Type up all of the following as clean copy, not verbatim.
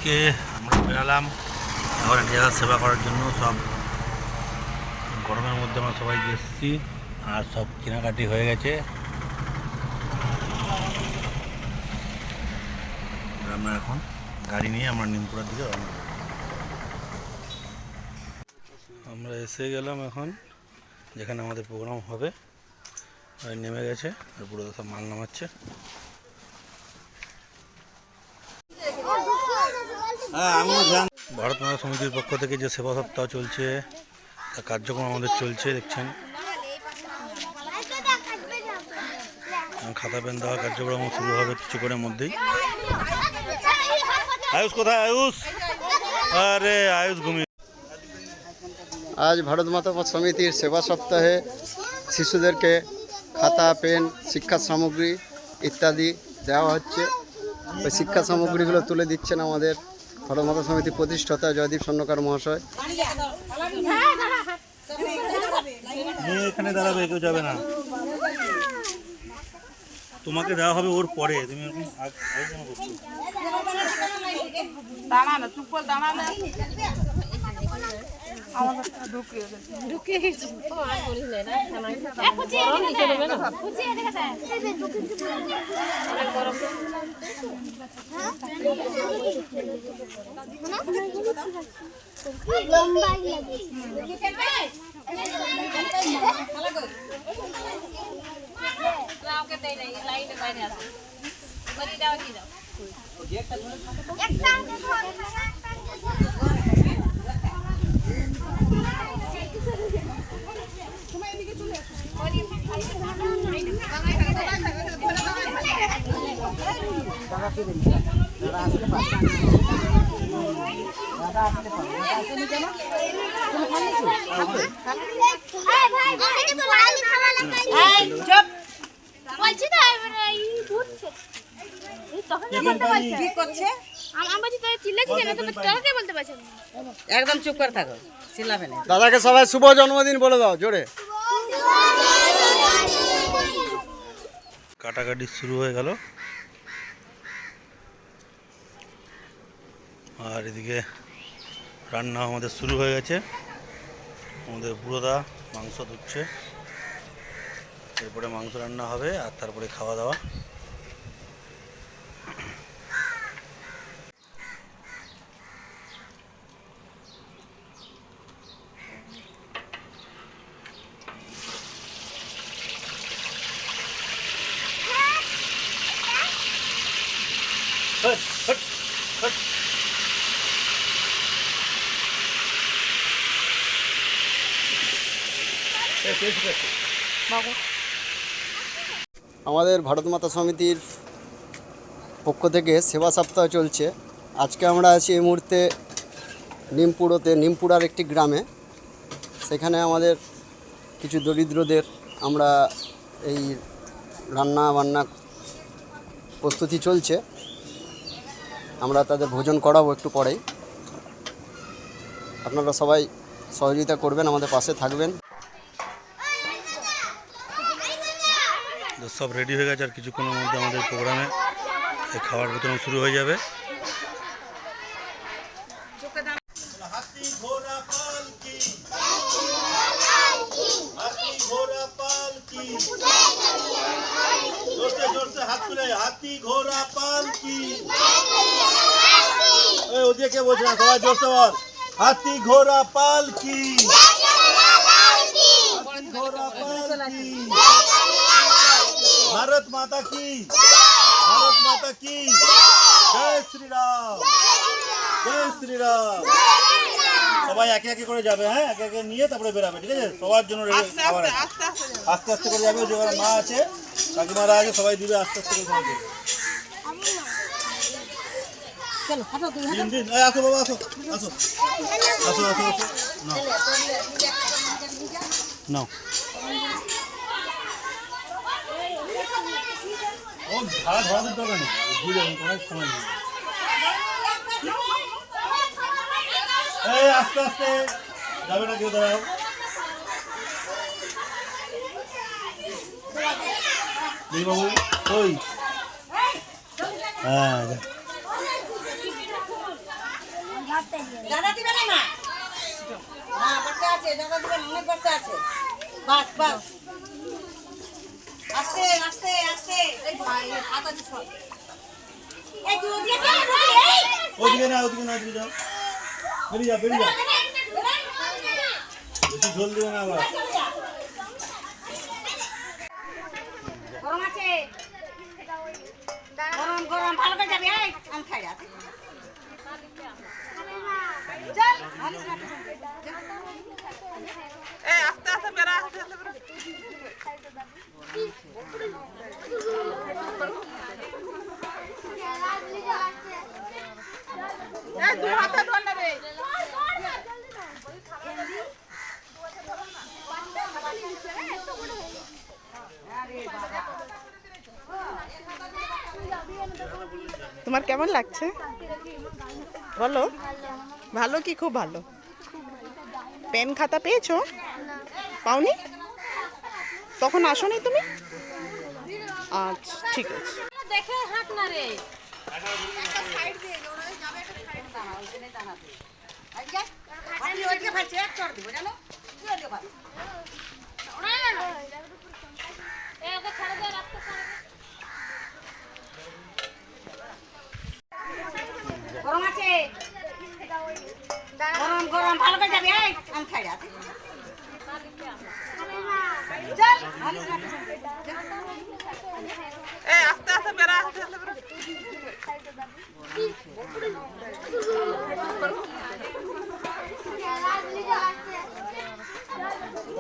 আজকে আমরা বেরালাম এখন জায়গা সেবা করার জন্য। সব গরমের মধ্যে আমরা সবাই এসেছি আর সব কেনাকাটি হয়ে গেছে। আমরা এখন গাড়ি নিয়ে আমরা নিমপুরার দিকে রওনা। আমরা এসে গেলাম এখন যেখানে আমাদের প্রোগ্রাম হবে। নেমে গেছে আর পুরো সব মাল নামাচ্ছে। ভারত মাতা সমিতির পক্ষ থেকে যে সেবা সপ্তাহ চলছে তার কার্যক্রম আমাদের চলছে দেখছেন। খাতা পেন দেওয়ার কার্যক্রম শুরু হবে কিছুক্ষণের মধ্যেই। আয়ুষ কোথায়? আয়ুষ, আরে আয়ুষ ঘুমিয়ে। আজ ভারত মাতা সমিতির সেবা সপ্তাহে শিশুদেরকে খাতা পেন শিক্ষা সামগ্রী ইত্যাদি দেওয়া হচ্ছে। ওই শিক্ষা সামগ্রীগুলো তুলে দিচ্ছেন আমাদের ভারত মাতা সমিতির প্রতিষ্ঠাতা জয়দীপ স্বর্ণকার মহাশয়। এখানে দাঁড়াবে, কেউ যাবে না, তোমাকে দেওয়া হবে ওর পরে। তুমি দাঁড়া না, চুপ করে দাঁড়া না। ঢুকিয়ে গেছি। একদম চুপ করে থাকো, চিল্লাবে না। দাদাকে সবাই শুভ জন্মদিন বলে দাও জোরে। কাটাকাটি শুরু হয়ে গেল আর এদিকে রান্না আমাদের শুরু হয়ে গেছে। আমাদের বুড়োদা মাংস ধুচ্ছে, এরপরে মাংস রান্না হবে আর তারপরে খাওয়া দাওয়া। আমাদের ভারত মাতা সমিতির পক্ষ থেকে সেবা সপ্তাহ চলছে। আজকে আমরা আছি এই মুহূর্তে নিমপুরার একটি গ্রামে। সেখানে আমাদের কিছু দরিদ্রদের আমরা এই রান্না বান্না প্রস্তুতি চলছে। আমরা তাদের ভোজন করাবো একটু পরেই। আপনারা সবাই সহযোগিতা করবেন, আমাদের পাশে থাকবেন। সব রেডি হয়ে গেছে আর কিছুক্ষণের মধ্যে আমাদের প্রোগ্রামে খাবার বিতরণ শুরু হয়ে যাবে। হাতি ঘোড়া পালকি, ওদিকে বলছে না, সবাই জোরসে বল। হাতি ঘোড়া পালকি, ঘোড়া পালকি। भारत माता की, भारत माता की जय श्री राम, जय श्री राम। সবাই একে একে করে যাবে, হ্যাঁ একে একে নিয়ে তারপরে বেরাবে, ঠিক আছে? সবার জন্য খাবার আস্তে আস্তে করে যাবে। যে মা আছে কাকিমারা আছে সবাই দিবে আস্তে আস্তে করে খাবে। আসো বাবা, আসো আসো আসো আসো আসো, নাও ও ভাড়া ধরাতে দরকার নেই, ঘুরে অনেক সময় নেই। এই আস্তে আস্তে যাবে না কেউ, দাঁড়াও। বাবু ওই হ্যাঁ দাদা দিবে না মা? হ্যাঁ বাচ্চা আছে, দাদা দিবে না, অনেক বাচ্চা আছে। বাস বাস, আস্তে আস্তে আস্তে। এই ভাই হাত আছে সব। এই তুই ওদিকে যা, এই ওদিকে না, ওদিকে না, ওদিকে যাও, বেরিয়ে যা, বেরিয়ে যা, বেশি ঝোল দিও না আবার। গরম আছে, গরম গরম ভালো করে যাবে। এই আমি খাই রাত চল ভালো করে এই আস্তে আস্তে বেরা, আস্তে আস্তে বেরা। এই দু হাতে ধর না রে। তোমার কেমন লাগছে বলো? ভালো কি খুব ভালো? পেন খাতা পেয়েছো? পাওনি? তখন আসোনি তুমি? আচ্ছা ঠিক আছে। দেখে হাত না রে। আমি ওইদিকে ভাবছি এক চড় দিব জানো, তুই ওইদিকে ভাব। গরম আছে, গরম গরম ভালো করে যাবে। এই আমি খাই রাত চল ভালো করে এই আস্তে আস্তে বেরা, আস্তে আস্তে বেরা।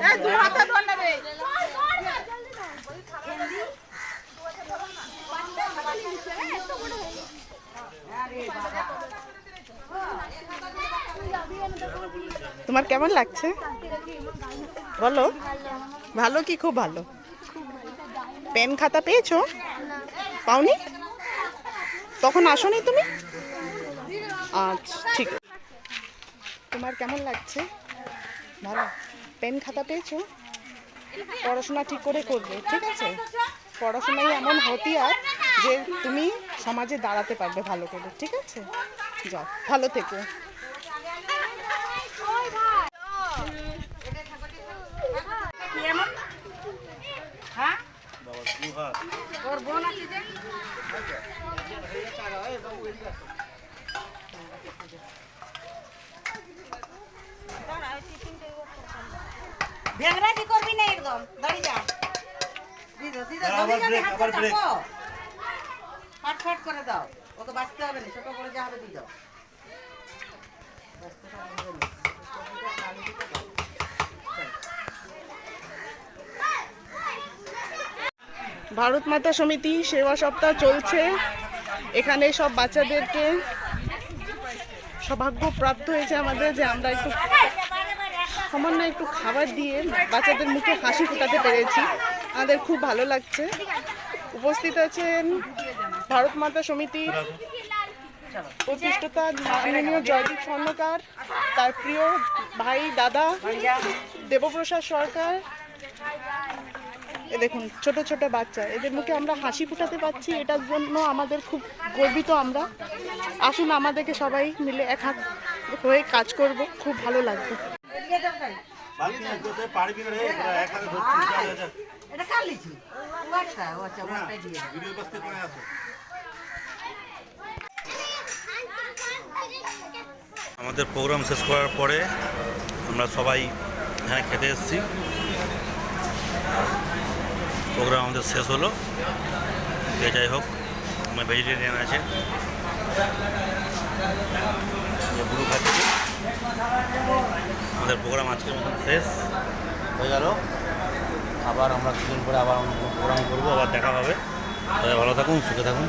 এই দু হাতে ধর না রে। তোমার কেমন লাগছে বলো? ভালো কি খুব ভালো? পেন খাতা পেয়েছো? পাওনি? তখন আসোনি তুমি? আচ্ছা ঠিক আছে। তোমার কেমন লাগছে? ভালো। পেন খাতা পেয়েছো? পড়াশোনা ঠিক করে করবে, ঠিক আছে? পড়াশোনায় এমন হতিয়ার যে তুমি সমাজে দাঁড়াতে পারবে ভালো করে, ঠিক আছে? যাও, ভালো থেকো। হ্যাঁ বাবা দু হাত। তোর বোন আছে যে ভেংরা কি করবি না, একদম দাঁড়িয়ে যা। দিদো দিদো আবার ব্রেক, আবার ব্রেক। ফাট ফাট করে দাও, ওকে বাঁচতে হবে না, ছোট করে যা হবে দিদো। ভারত মাতা সমিতি সেবা সপ্তাহ চলছে। এখানে সব বাচ্চাদেরকে সৌভাগ্য প্রাপ্ত হয়েছে আমাদের যে আমরা একটু সামান্য একটু খাবার দিয়ে বাচ্চাদের মুখে হাসি ফোটাতে পেরেছি। আমাদের খুব ভালো লাগছে। উপস্থিত আছেন ভারত মাতা সমিতির প্রতিষ্ঠাতা মাননীয় জয়দীপ স্বর্ণকার, তার প্রিয় ভাই দাদা দেবপ্রসাদ সরকার। এ দেখুন ছোট ছোট বাচ্চা, এদের মুখে আমরা হাসি ফোটাতে পারছি, এটার জন্য আমাদের খুব গর্বিত আমরা। আসুন আমাদেরকে সবাই মিলে এক হাত হয়ে কাজ করব, খুব ভালো লাগবে। বাকি না করতে পারবি না রে, এক হাতে ধরছিস, যা, যা, যা। এটা কার লিখি? ও আচ্ছা ওটাই দিয়ে দাও। ভিডিও করতে করে আসো। আমাদের প্রোগ্রাম শেষ করার পরে আমরা সবাই এখানে খেতে এসেছি। প্রোগ্রাম আমাদের শেষ হলো। যে যাই হোক, আমার ভেজিটেরিয়ান আছে, গুরু খাচ্ছি। আমাদের প্রোগ্রাম আজকের মতন শেষ হয়ে গেল। আবার আমরা কিছুদিন পরে আবার প্রোগ্রাম করবো, আবার দেখা হবে। সবাই ভালো থাকুন, সুখে থাকুন।